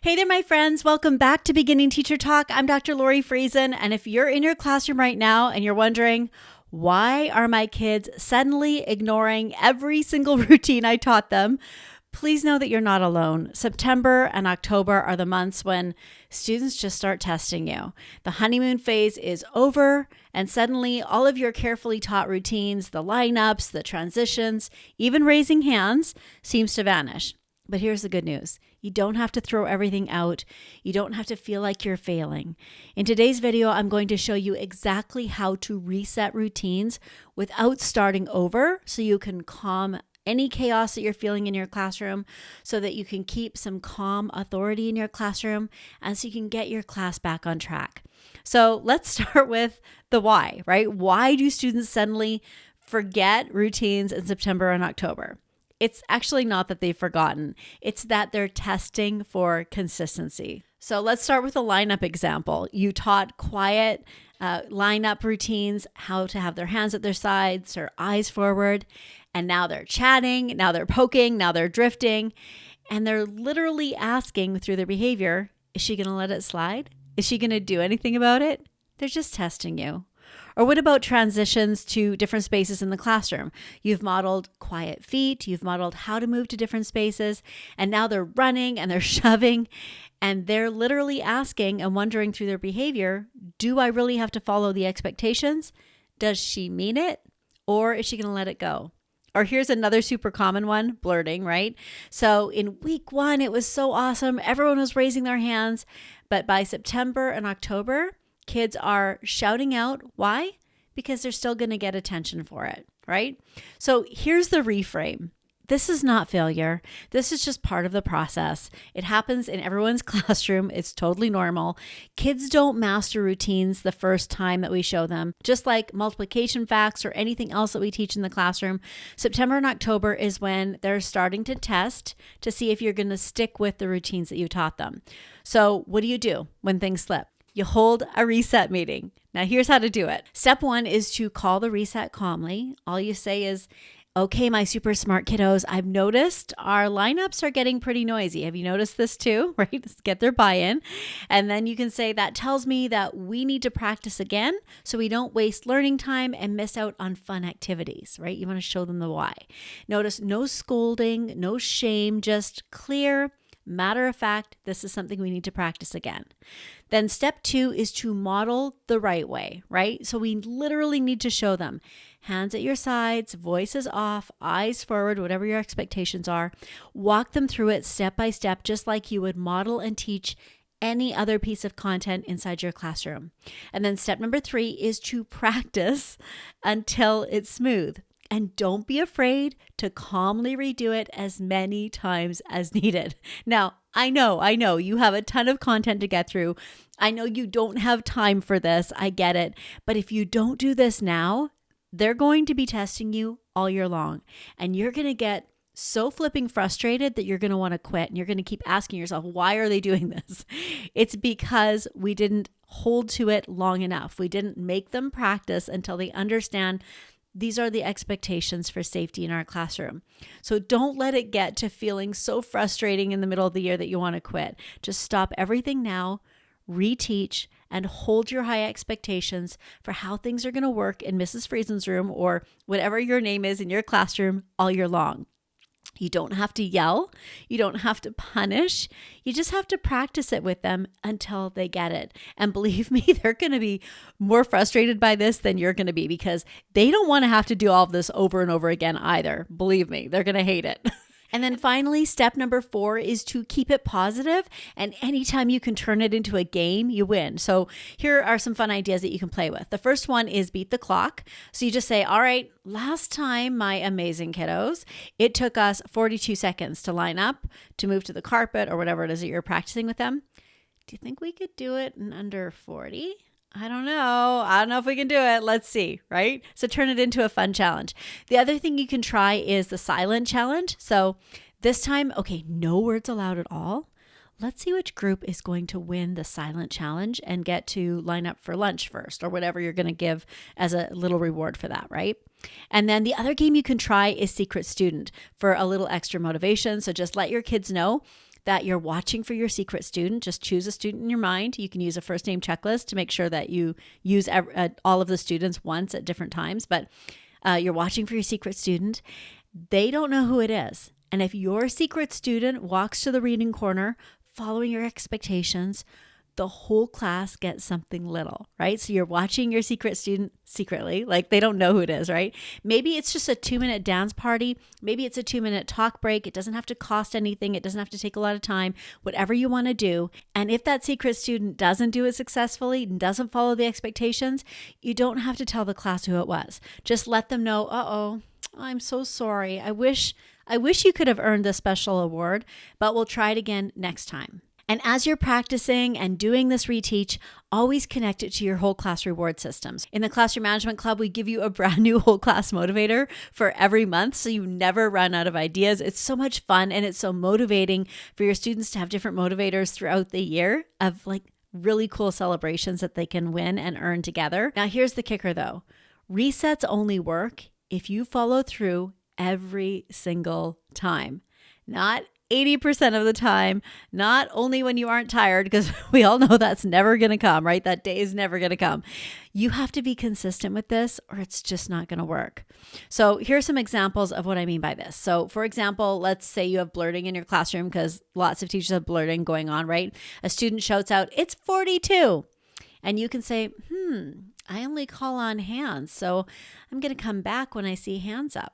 Hey there, my friends. Welcome back to Beginning Teacher Talk. I'm Dr. Lori Friesen, and if you're in your classroom right now and you're wondering, why are my kids suddenly ignoring every single routine I taught them? Please know that you're not alone. September and October are the months when students just start testing you. The honeymoon phase is over, and suddenly all of your carefully taught routines, the lineups, the transitions, even raising hands, seems to vanish. But here's the good news. You don't have to throw everything out. You don't have to feel like you're failing. In today's video, I'm going to show you exactly how to reset routines without starting over so you can calm any chaos that you're feeling in your classroom, so that you can keep some calm authority in your classroom, and so you can get your class back on track. So let's start with the why, right? Why do students suddenly forget routines in September and October? It's actually not that they've forgotten. It's that they're testing for consistency. So let's start with a lineup example. You taught quiet lineup routines, how to have their hands at their sides, their eyes forward, and now they're chatting, now they're poking, now they're drifting, and they're literally asking through their behavior, is she going to let it slide? Is she going to do anything about it? They're just testing you. Or what about transitions to different spaces in the classroom? You've modeled quiet feet, you've modeled how to move to different spaces, and now they're running and they're shoving, and they're literally asking and wondering through their behavior, do I really have to follow the expectations? Does she mean it? Or is she going to let it go? Or here's another super common one, blurting, right? So in week 1, it was so awesome. Everyone was raising their hands, but by September and October, kids are shouting out. Why? Because they're still going to get attention for it, right? So here's the reframe. This is not failure. This is just part of the process. It happens in everyone's classroom. It's totally normal. Kids don't master routines the first time that we show them. Just like multiplication facts or anything else that we teach in the classroom, September and October is when they're starting to test to see if you're going to stick with the routines that you taught them. So what do you do when things slip? You hold a reset meeting. Now, here's how to do it. Step 1 is to call the reset calmly. All you say is, okay, my super smart kiddos, I've noticed our lineups are getting pretty noisy. Have you noticed this too? Right? Let's get their buy-in. And then you can say, that tells me that we need to practice again so we don't waste learning time and miss out on fun activities, right? You want to show them the why. Notice no scolding, no shame, just clear, matter of fact, this is something we need to practice again. Then step 2 is to model the right way, right? So we literally need to show them hands at your sides, voices off, eyes forward, whatever your expectations are. Walk them through it step by step, just like you would model and teach any other piece of content inside your classroom. And then step number 3 is to practice until it's smooth. And don't be afraid to calmly redo it as many times as needed. Now, I know you have a ton of content to get through. I know you don't have time for this. I get it. But if you don't do this now, they're going to be testing you all year long. And you're going to get so flipping frustrated that you're going to want to quit. And you're going to keep asking yourself, why are they doing this? It's because we didn't hold to it long enough. We didn't make them practice until they understand these are the expectations for safety in our classroom. So don't let it get to feeling so frustrating in the middle of the year that you want to quit. Just stop everything now, reteach, and hold your high expectations for how things are going to work in Mrs. Friesen's room or whatever your name is in your classroom all year long. You don't have to yell. You don't have to punish. You just have to practice it with them until they get it. And believe me, they're going to be more frustrated by this than you're going to be, because they don't want to have to do all of this over and over again either. Believe me, they're going to hate it. And then finally, step number 4 is to keep it positive. And anytime you can turn it into a game, you win. So here are some fun ideas that you can play with. The first one is beat the clock. So you just say, all right, last time, my amazing kiddos, it took us 42 seconds to line up, to move to the carpet, or whatever it is that you're practicing with them. Do you think we could do it in under 40? I don't know if we can do it. Let's see, right? So turn it into a fun challenge. The other thing you can try is the silent challenge. So this time, okay, no words allowed at all. Let's see which group is going to win the silent challenge and get to line up for lunch first, or whatever you're going to give as a little reward for that, right? And then the other game you can try is Secret Student for a little extra motivation. So just let your kids know that you're watching for your secret student. Just choose a student in your mind. You can use a first name checklist to make sure that you use all of the students once at different times, but you're watching for your secret student. They don't know who it is. And if your secret student walks to the reading corner following your expectations, the whole class gets something little, right? So you're watching your secret student secretly, like they don't know who it is, right? Maybe it's just a 2-minute dance party. Maybe it's a 2-minute talk break. It doesn't have to cost anything. It doesn't have to take a lot of time, whatever you want to do. And if that secret student doesn't do it successfully and doesn't follow the expectations, you don't have to tell the class who it was. Just let them know, uh-oh, I'm so sorry. I wish you could have earned this special award, but we'll try it again next time. And as you're practicing and doing this reteach, always connect it to your whole class reward systems. In the Classroom Management Club, we give you a brand new whole class motivator for every month, so you never run out of ideas. It's so much fun and it's so motivating for your students to have different motivators throughout the year of like really cool celebrations that they can win and earn together. Now, here's the kicker though. Resets only work if you follow through every single time, not 80% of the time, not only when you aren't tired, because we all know that's never going to come, right? That day is never going to come. You have to be consistent with this or it's just not going to work. So here's some examples of what I mean by this. So for example, let's say you have blurting in your classroom because lots of teachers have blurting going on, right? A student shouts out, "It's 42." And you can say, I only call on hands. So I'm going to come back when I see hands up,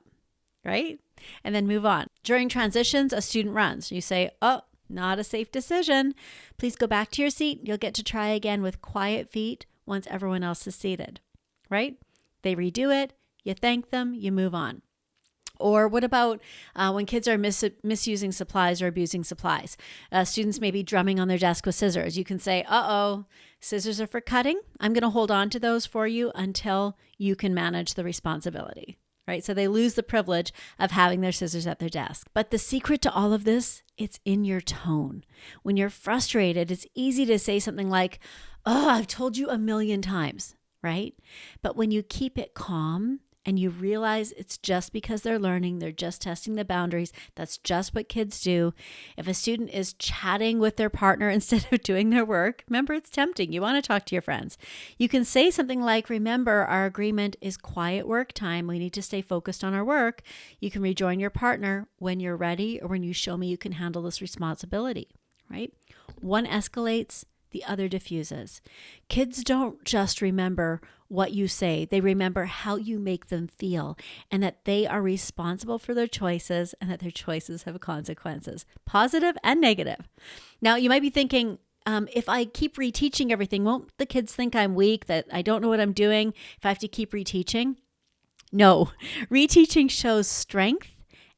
right? And then move on. During transitions, a student runs. You say, "Oh, not a safe decision. Please go back to your seat. You'll get to try again with quiet feet once everyone else is seated," right? They redo it. You thank them. You move on. Or what about when kids are misusing supplies or abusing supplies? Students may be drumming on their desk with scissors. You can say, "Uh-oh, scissors are for cutting. I'm going to hold on to those for you until you can manage the responsibility." Right? So they lose the privilege of having their scissors at their desk. But the secret to all of this, it's in your tone. When you're frustrated, it's easy to say something like, "Oh, I've told you a million times," right? But when you keep it calm and you realize it's just because they're learning, they're just testing the boundaries, that's just what kids do. If a student is chatting with their partner instead of doing their work, remember, it's tempting. You want to talk to your friends. You can say something like, "Remember, our agreement is quiet work time. We need to stay focused on our work. You can rejoin your partner when you're ready or when you show me you can handle this responsibility," right? One escalates, the other diffuses. Kids don't just remember what you say. They remember how you make them feel and that they are responsible for their choices and that their choices have consequences, positive and negative. Now, you might be thinking, if I keep reteaching everything, won't the kids think I'm weak, that I don't know what I'm doing if I have to keep reteaching? No, reteaching shows strength.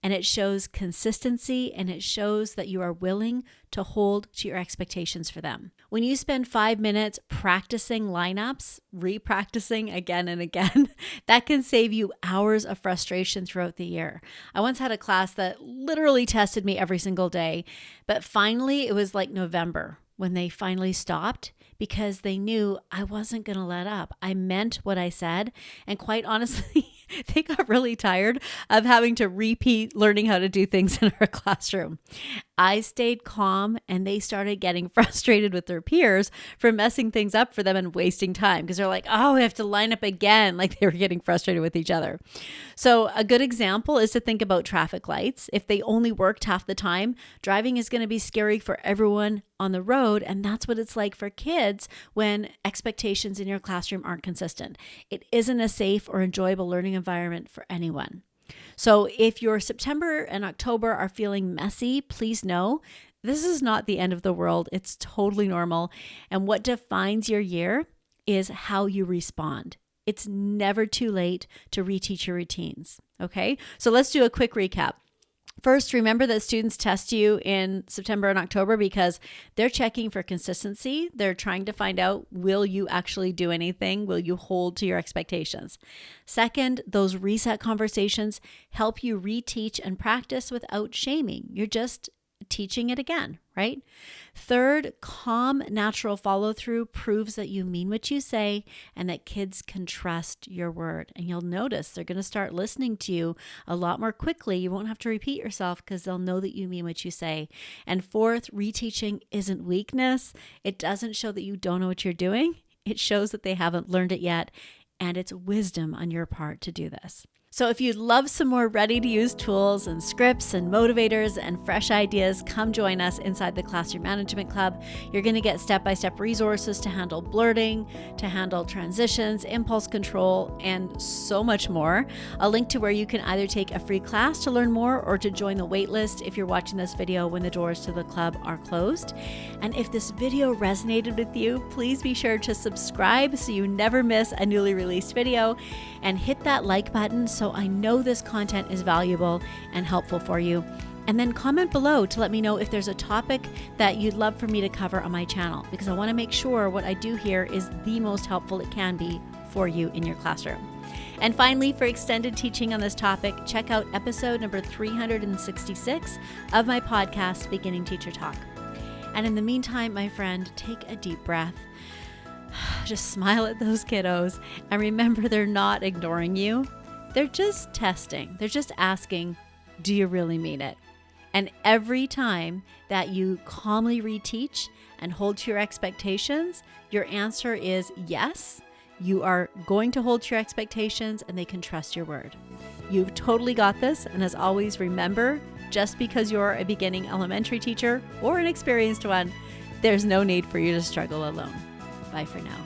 And it shows consistency and it shows that you are willing to hold to your expectations for them. When you spend 5 minutes practicing lineups, repracticing again and again, that can save you hours of frustration throughout the year. I once had a class that literally tested me every single day, but finally it was like November when they finally stopped because they knew I wasn't going to let up. I meant what I said. And quite honestly, they got really tired of having to repeat learning how to do things in our classroom. I stayed calm and they started getting frustrated with their peers for messing things up for them and wasting time because they're like, "Oh, we have to line up again." Like they were getting frustrated with each other. So a good example is to think about traffic lights. If they only worked half the time, driving is going to be scary for everyone on the road. And that's what it's like for kids when expectations in your classroom aren't consistent. It isn't a safe or enjoyable learning environment for anyone. So if your September and October are feeling messy, please know this is not the end of the world. It's totally normal. And what defines your year is how you respond. It's never too late to reteach your routines. Okay, so let's do a quick recap. First, remember that students test you in September and October because they're checking for consistency. They're trying to find out, will you actually do anything? Will you hold to your expectations? Second, those reset conversations help you reteach and practice without shaming. You're just teaching it again, right? Third, calm, natural follow through proves that you mean what you say and that kids can trust your word. And you'll notice they're going to start listening to you a lot more quickly. You won't have to repeat yourself because they'll know that you mean what you say. And fourth, reteaching isn't weakness. It doesn't show that you don't know what you're doing. It shows that they haven't learned it yet. And it's wisdom on your part to do this. So if you'd love some more ready-to-use tools and scripts and motivators and fresh ideas, come join us inside the Classroom Management Club. You're going to get step-by-step resources to handle blurting, to handle transitions, impulse control, and so much more. A link to where you can either take a free class to learn more or to join the waitlist if you're watching this video when the doors to the club are closed. And if this video resonated with you, please be sure to subscribe so you never miss a newly released video, and hit that like button so I know this content is valuable and helpful for you. And then comment below to let me know if there's a topic that you'd love for me to cover on my channel, because I want to make sure what I do here is the most helpful it can be for you in your classroom. And finally, for extended teaching on this topic, check out episode number 366 of my podcast, Beginning Teacher Talk. And in the meantime, my friend, take a deep breath. Just smile at those kiddos and remember they're not ignoring you. They're just testing. They're just asking, do you really mean it? And every time that you calmly reteach and hold to your expectations, your answer is yes. You are going to hold to your expectations and they can trust your word. You've totally got this. And as always, remember, just because you're a beginning elementary teacher or an experienced one, there's no need for you to struggle alone. Bye for now.